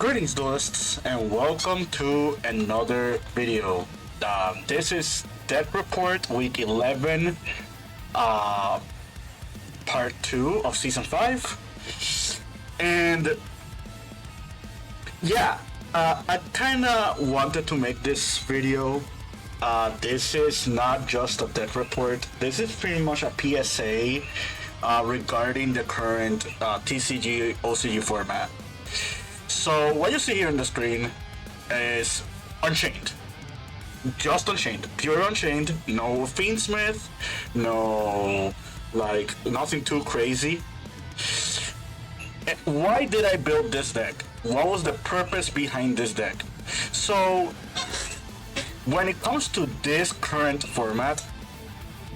Greetings duelists and welcome to another video. This is Deck Report Week 11, Part 2 of Season 5. And yeah, I kinda wanted to make this video. This is not just a deck report, this is pretty much a PSA regarding the current TCG OCG format. So what you see here on the screen is Unchained. Just Unchained. Pure Unchained. No Fiendsmith. No, like, nothing too crazy. Why did I build this deck? What was the purpose behind this deck? So, when it comes to this current format,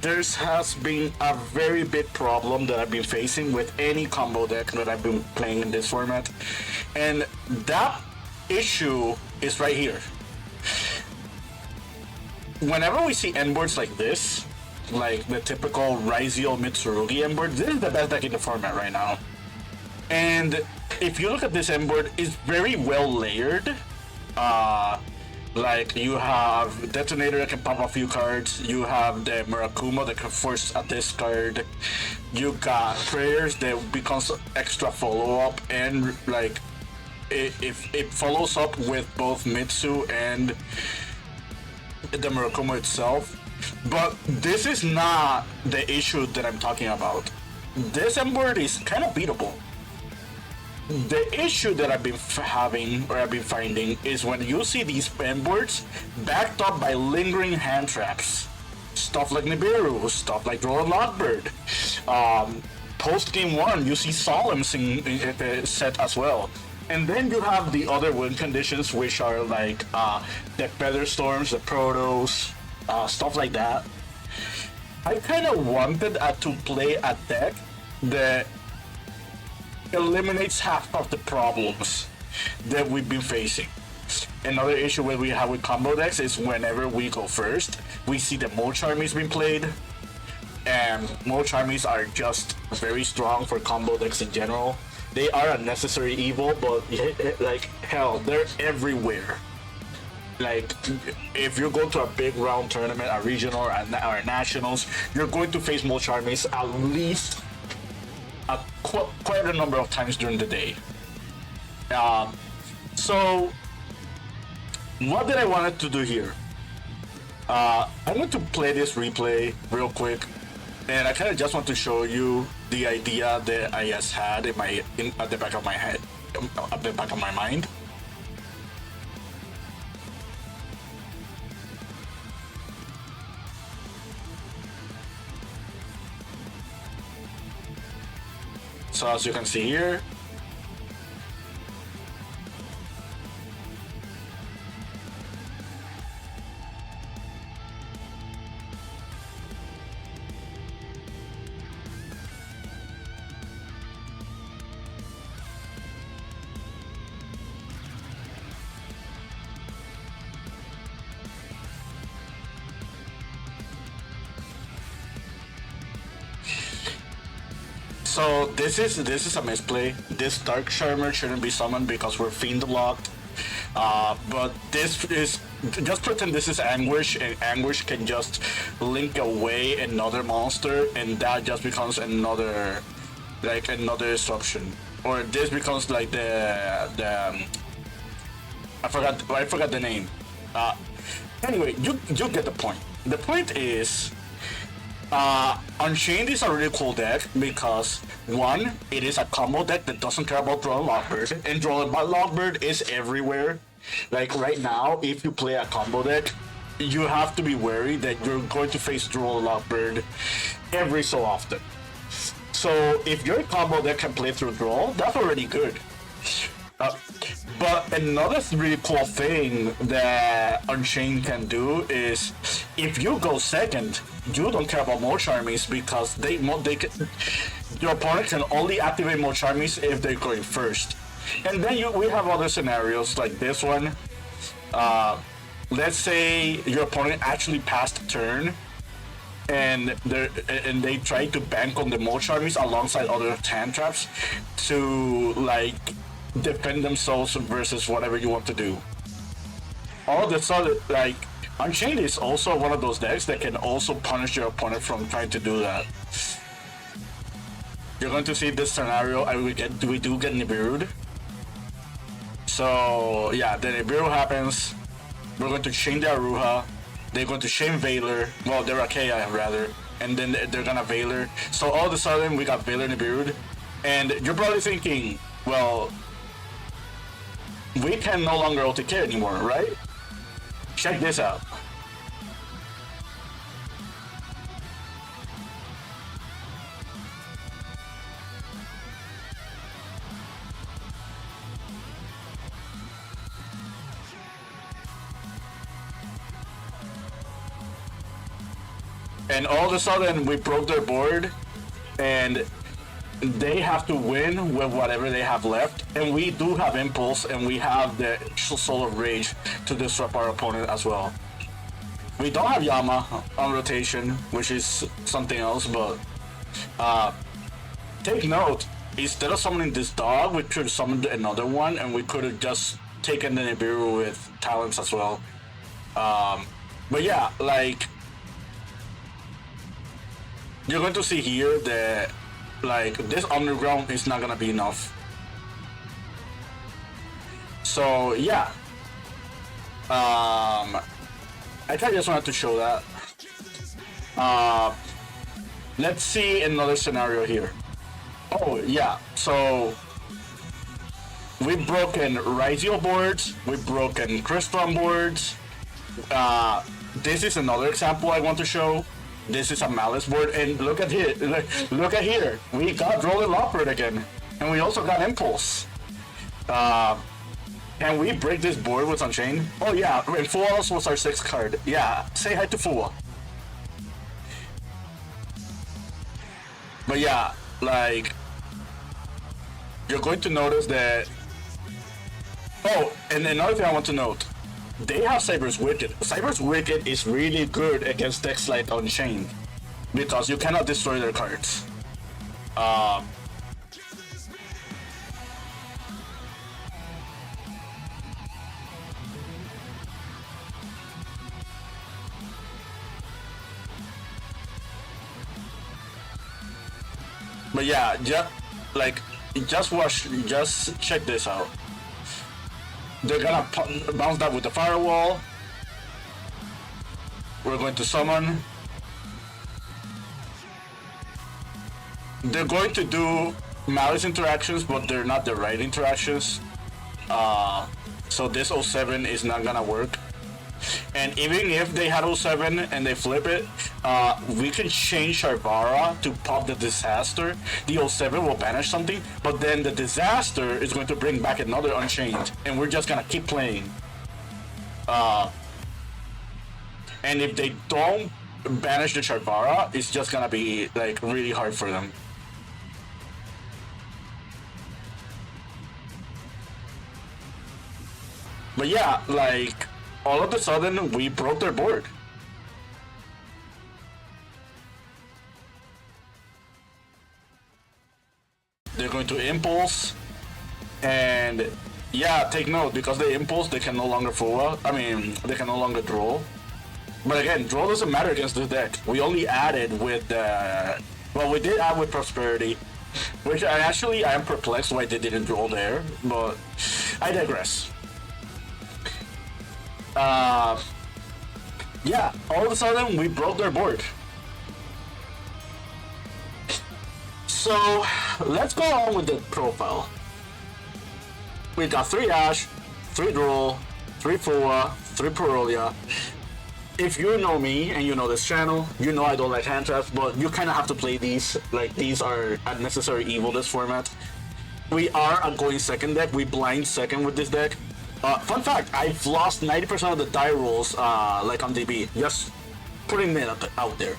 there has been a very big problem that I've been facing with any combo deck that I've been playing in this format. And that issue is right here. Whenever we see end boards like this, like the typical Raizio Mitsurugi end board, this is the best deck in the format right now. And if you look at this end board, it's very well layered. Like, you have Detonator that can pop a few cards, you have the Murakumo that can force a discard, you got Prayers that becomes extra follow-up, and like, it follows up with both Mitsu and the Murakumo itself. But this is not the issue that I'm talking about. This end board is kind of beatable. The issue that I've been finding is when you see these end boards backed up by lingering hand traps. Stuff like Nibiru, stuff like Draw a Lockbird. Post game 1, you see Solemns in the set as well. And then you have the other win conditions, which are like the Feather Storms, the Protos, stuff like that. I kind of wanted to play a deck that eliminates half of the problems that we've been facing. Another issue that we have with combo decks is whenever we go first, we see the Mocharmies being played, and Mocharmies are just very strong for combo decks in general. They are a necessary evil, but like hell, they're everywhere. Like, if you go to a big round tournament, a regional or nationals, you're going to face Mocharmies at least quite a number of times during the day. So what did I wanted to do here? I'm going to play this replay real quick, and I kind of just want to show you the idea that I just had at the back of my head, at the back of my mind. So as you can see here, so this is a misplay. This Dark Charmer shouldn't be summoned because we're Fiend locked. But this is, just pretend this is Anguish, and Anguish can just link away another monster, and that just becomes another disruption. Or this becomes like the I forgot the name. Anyway, you get the point. The point is, Unchained is a really cool deck because, one, it is a combo deck that doesn't care about Draw a Lockbird, and Draw a Lockbird is everywhere. Like right now, if you play a combo deck, you have to be wary that you're going to face Draw a Lockbird every so often. So if your combo deck can play through Draw, that's already good. But another really cool thing that Unchained can do is, if you go second, you don't care about Mocharmies because your opponent can only activate Mocharmies if they're going first. And then we have other scenarios like this one. Let's say your opponent actually passed a turn, and they try to bank on the Mocharmies alongside other hand traps to like defend themselves versus whatever you want to do. All of a sudden, like, Unchained is also one of those decks that can also punish your opponent from trying to do that. You're going to see this scenario, we do get Nibiru'd. So yeah, the Nibiru happens. We're going to chain the Aruha. They're going to chain Veiler. Well, they're Achaea rather. And then they're gonna Veiler. So all of a sudden we got Veiler Nibiru'd. And you're probably thinking, well, we can no longer OTK anymore, right? Check this out. And all of a sudden we broke their board, and they have to win with whatever they have left, and we do have Impulse, and we have the Soul of Rage to disrupt our opponent as well. We don't have Yama on rotation, which is something else, but take note, instead of summoning this dog, we could have summoned another one, and we could have just taken the Nibiru with talents as well. But yeah, like, you're going to see here that, like, this underground is not gonna be enough. So yeah, I just wanted to show that. Let's see another scenario here. Oh yeah, so we've broken Raizio boards, we've broken Crystron boards. This is another example I want to show. This is a Malice board, and look at here. Look at here. We got Rolling Lockbird again, and we also got Impulse. Can we break this board with Unchained? Oh yeah, and Fua's was our 6th card. Yeah, say hi to Fua. But yeah, like, you're going to notice that. Oh, and another thing I want to note. They have Cyber's Wicked. Cyber's Wicked is really good against decks like Unchained, because you cannot destroy their cards. But yeah, just check this out. They're gonna bounce that with the firewall. We're going to summon. They're going to do Malice interactions, but they're not the right interactions. So this 07 is not gonna work. And even if they had 07 and they flip it, we can change Sharvara to pop the Disaster. The 07 will banish something, but then the Disaster is going to bring back another Unchained, and we're just gonna keep playing. And if they don't banish the Sharvara, it's just gonna be like really hard for them. But yeah, like, all of a sudden we broke their board. They're going to Impulse, and yeah, take note, because they Impulse, they can no longer they can no longer draw. But again, draw doesn't matter against this deck. We only added with we did add with Prosperity, which I am perplexed why they didn't draw there, but I digress. Yeah, all of a sudden we broke their board. So let's go on with the profile. We got 3 Ash, 3 Droll, 3 Fua, 3 Parolia. If you know me and you know this channel, you know I don't like hand traps, but you kind of have to play these. Like, these are a necessary evil this format. We are a going second deck. We blind second with this deck. Fun fact, I've lost 90% of the die rolls, like on DB. Just putting it out there.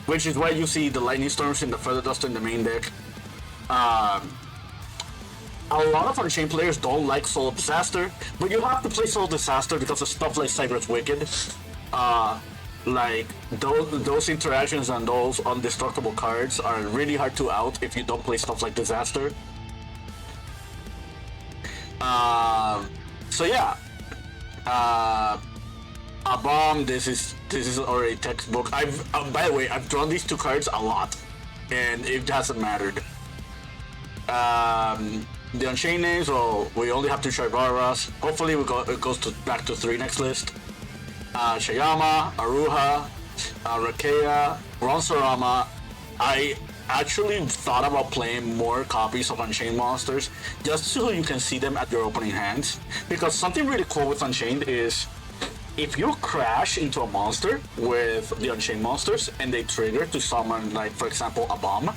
Which is why you see the Lightning Storms and the Feather Duster in the main deck. A lot of Unchained players don't like Soul Disaster, but you have to play Soul Disaster because of stuff like Cyber's Wicked. Like, those interactions and those undestructible cards are really hard to out if you don't play stuff like Disaster. Um, so yeah, uh, a bomb. This is already textbook. I've by the way, I've drawn these two cards a lot, and it hasn't mattered. The Unchained names, well, we only have two Sharvaras. Hopefully, it goes back to three next list. Shayama, Aruha, Rakea, Ronsorama. I actually thought about playing more copies of Unchained monsters just so you can see them at your opening hands. Because something really cool with Unchained is if you crash into a monster with the Unchained monsters and they trigger to summon, like, for example, a bomb,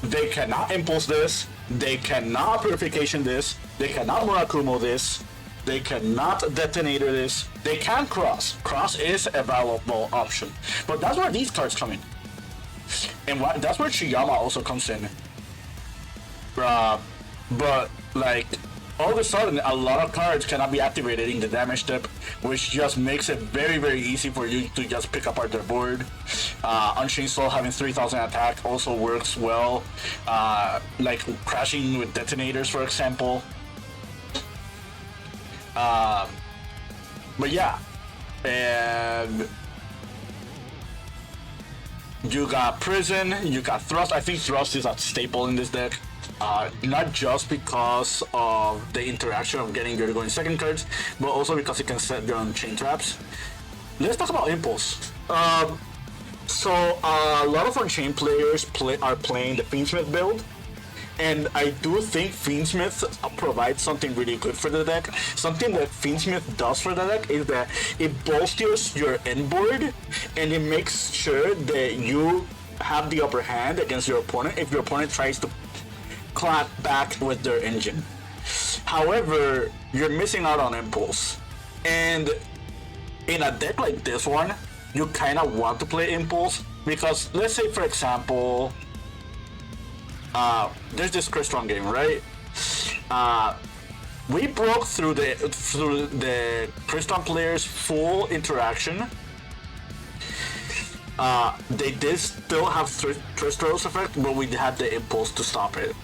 they cannot impulse this, they cannot purification this, they cannot Murakumo this, they cannot detonator this, they can cross. Cross is a valuable option. But that's where these cards come in. And that's where Chiyama also comes in. But, like, all of a sudden, a lot of cards cannot be activated in the damage dip, which just makes it very, very easy for you to just pick apart their board. Unchained Soul having 3000 attack also works well, like crashing with detonators, for example. But yeah, and you got Prison, you got Thrust. I think Thrust is a staple in this deck. Not just because of the interaction of getting your going second cards, but also because it can set your own chain traps. Let's talk about Impulse. So a lot of Unchained players are playing the Fiendsmith build, and I do think Fiendsmith provides something really good for the deck. Something that Fiendsmith does for the deck is that it bolsters your end board, and it makes sure that you have the upper hand against your opponent if your opponent tries to clap back with their engine. However, you're missing out on Impulse. And in a deck like this one, you kind of want to play Impulse because, let's say, for example, there's this Crystron game, right? We broke through the Crystron players' full interaction. They did still have Tristaros effect, but we had the Impulse to stop it.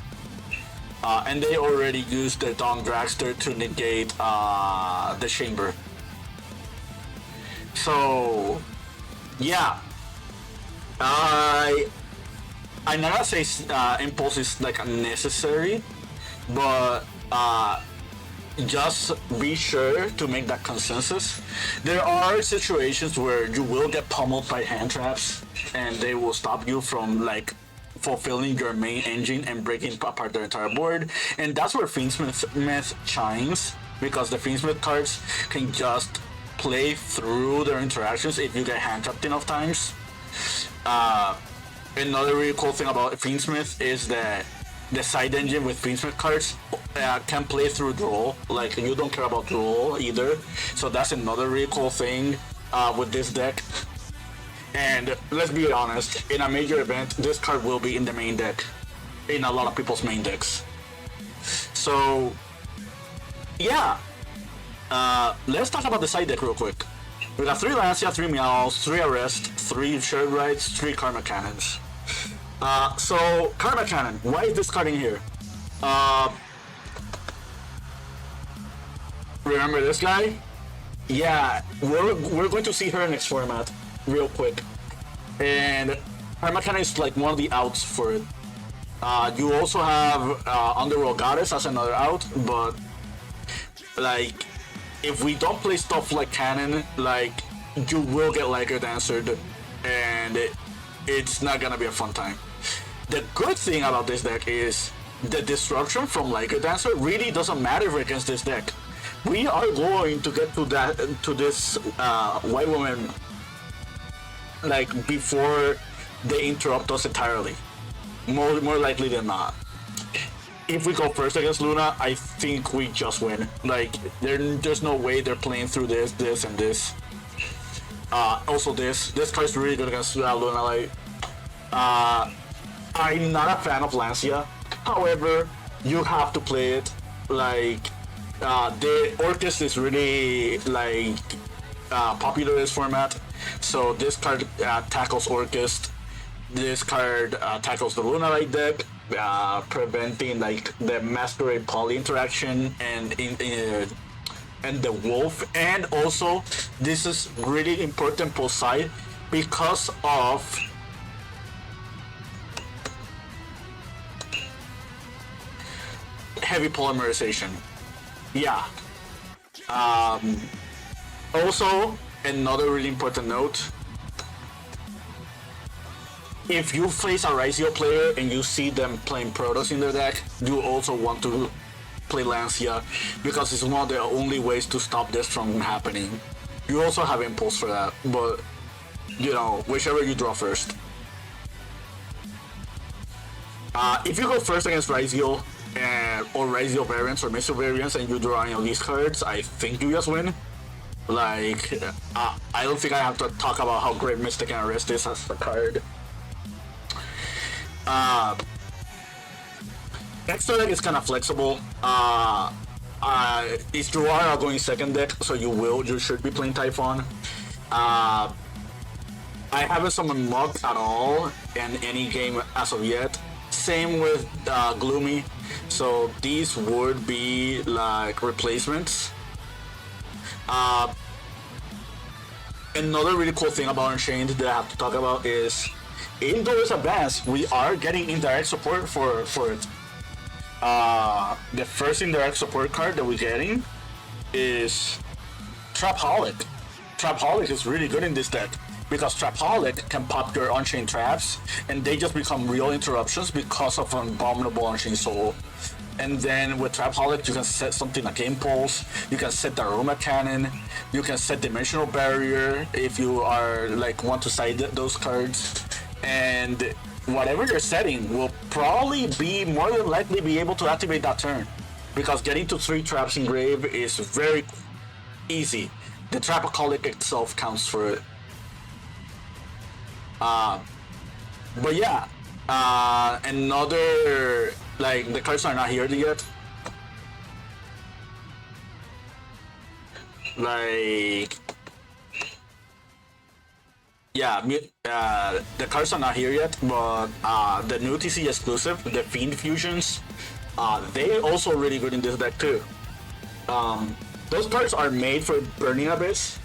And they already used the Dawn Dragster to negate the Chamber. So, yeah. I'm not gonna say Impulse is like necessary, but just be sure to make that consensus. There are situations where you will get pummeled by hand traps, and they will stop you from like fulfilling your main engine and breaking apart their entire board. And that's where Fiendsmith shines, because the Fiendsmith cards can just play through their interactions if you get hand trapped enough times. Another really cool thing about Fiendsmith is that the side engine with Fiendsmith cards can play through draw. Like, you don't care about draw either. So that's another really cool thing with this deck. And let's be honest, in a major event, this card will be in the main deck, in a lot of people's main decks. So, yeah. Let's talk about the side deck real quick. We got 3 Lancia, 3 Meows, 3 Arrest, 3 Shared Rights, 3 Karma Cannons. So, Karma Cannon, why is this card in here? Remember this guy? Yeah, we're going to see her next format real quick. And Karma Cannon is like one of the outs for it. You also have Underworld Goddess as another out, but like, if we don't play stuff like Cannon, like, you will get Liger Dancered, and it's not gonna be a fun time. The good thing about this deck is the disruption from Liger Dancer really doesn't matter against this deck. We are going to get to this white woman like before they interrupt us entirely. More likely than not. If we go first against Luna, I think we just win. Like, there's no way they're playing through this, and this. Also this card's really good against Luna. Like, I'm not a fan of Lancia. However, you have to play it. Like, the Orcust is really like popular in this format. So this card tackles Orcust. This card tackles the Luna Light deck. preventing like the masquerade poly interaction and the wolf. And also this is really important post side because of heavy polymerization. Yeah. Also, another really important note, if you face a Raizio player and you see them playing Protoss in their deck, you also want to play Lancia because it's one of the only ways to stop this from happening. You also have Impulse for that, but you know, whichever you draw first. If you go first against Raizio or Raizio variants or Missile variants and you draw any of these cards, I think you just win. Like, I don't think I have to talk about how great Mystic and Arrest is as a card. Extra deck is kind of flexible. If you are going second deck, so you should be playing Typhon. I haven't summoned Mug at all in any game as of yet. Same with Gloomy. So these would be like replacements. Another really cool thing about Unchained that I have to talk about is in Duelist Advance, we are getting indirect support for it. The first indirect support card that we're getting is Trapaholic. Trapaholic is really good in this deck because Trapaholic can pop your Unchained traps and they just become real interruptions because of an abominable Unchained Soul. And then with Trapaholic, you can set something like Impulse, you can set the Aroma Cannon, you can set Dimensional Barrier if you are like want to side those cards. And whatever you're setting will probably be more than likely be able to activate that turn because getting to 3 traps in grave is very easy. The Trapaholic itself counts for it. But yeah, another, like, the cards are not here yet. Like, yeah, the cards are not here yet, but the new TC exclusive, the Fiend Fusions, they're also really good in this deck too. Those cards are made for Burning Abyss.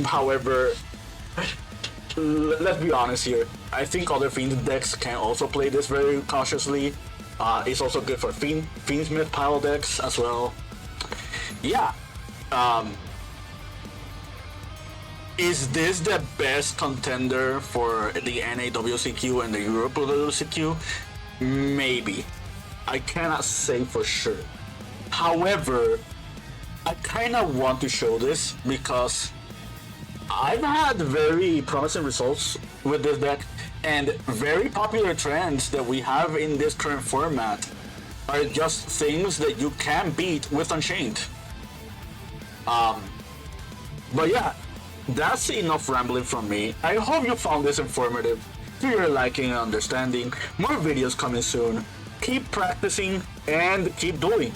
However, let's be honest here. I think other Fiend decks can also play this very cautiously. It's also good for Fiendsmith pile decks as well. Yeah. Is this the best contender for the NAWCQ and the Europe WCQ? Maybe. I cannot say for sure. However, I kind of want to show this because I've had very promising results with this deck, and very popular trends that we have in this current format are just things that you can beat with Unchained. But yeah, that's enough rambling from me. I hope you found this informative, to your liking and understanding. More videos coming soon. Keep practicing and keep doing.